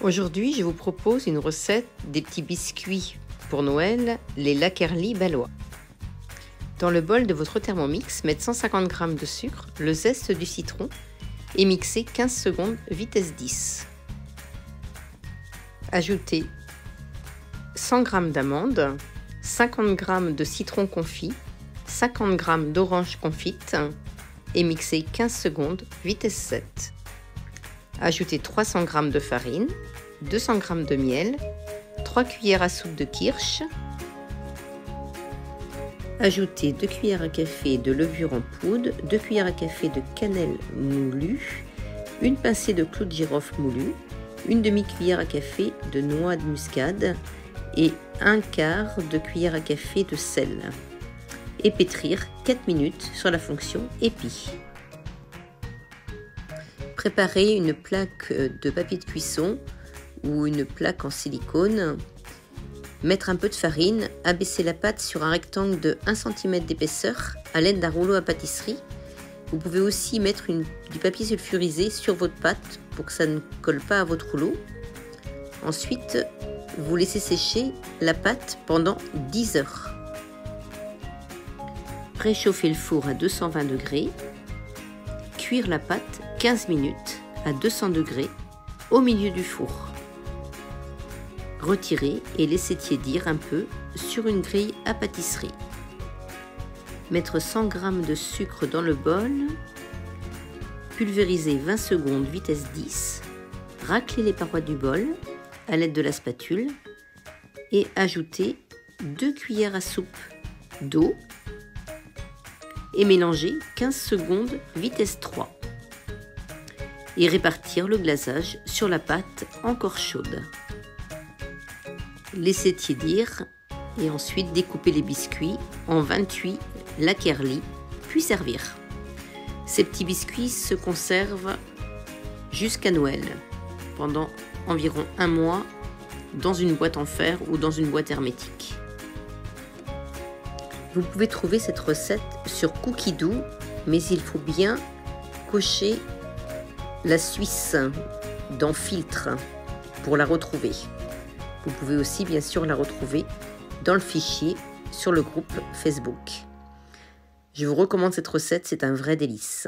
Aujourd'hui, je vous propose une recette des petits biscuits pour Noël, les Laquerlis balois. Dans le bol de votre Thermomix, mettez 150 g de sucre, le zeste du citron et mixez 15 secondes vitesse 10. Ajoutez 100 g d'amandes, 50 g de citron confit, 50 g d'orange confite et mixez 15 secondes vitesse 7. Ajoutez 300 g de farine, 200 g de miel, 3 cuillères à soupe de kirsch. Ajoutez 2 cuillères à café de levure en poudre, 2 cuillères à café de cannelle moulue, une pincée de clou de girofle moulu, une demi-cuillère à café de noix de muscade et un quart de cuillère à café de sel. Et pétrir 4 minutes sur la fonction épi. Préparez une plaque de papier de cuisson ou une plaque en silicone. Mettre un peu de farine, abaisser la pâte sur un rectangle de 1 cm d'épaisseur à l'aide d'un rouleau à pâtisserie. Vous pouvez aussi mettre du papier sulfurisé sur votre pâte pour que ça ne colle pas à votre rouleau. Ensuite, vous laissez sécher la pâte pendant 10 heures. Préchauffez le four à 220 degrés. Cuire la pâte 15 minutes à 200 degrés au milieu du four. Retirez et laissez tiédir un peu sur une grille à pâtisserie. Mettre 100 g de sucre dans le bol. Pulvériser 20 secondes vitesse 10. Racler les parois du bol à l'aide de la spatule et ajouter 2 cuillères à soupe d'eau et mélanger 15 secondes vitesse 3 et répartir le glaçage sur la pâte encore chaude. Laissez tiédir et ensuite découper les biscuits en 28 Laquerlis puis servir. Ces petits biscuits se conservent jusqu'à Noël pendant environ un mois dans une boîte en fer ou dans une boîte hermétique. Vous pouvez trouver cette recette sur Cookidoo, mais il faut bien cocher la Suisse dans Filtre pour la retrouver. Vous pouvez aussi bien sûr la retrouver dans le fichier sur le groupe Facebook. Je vous recommande cette recette, c'est un vrai délice.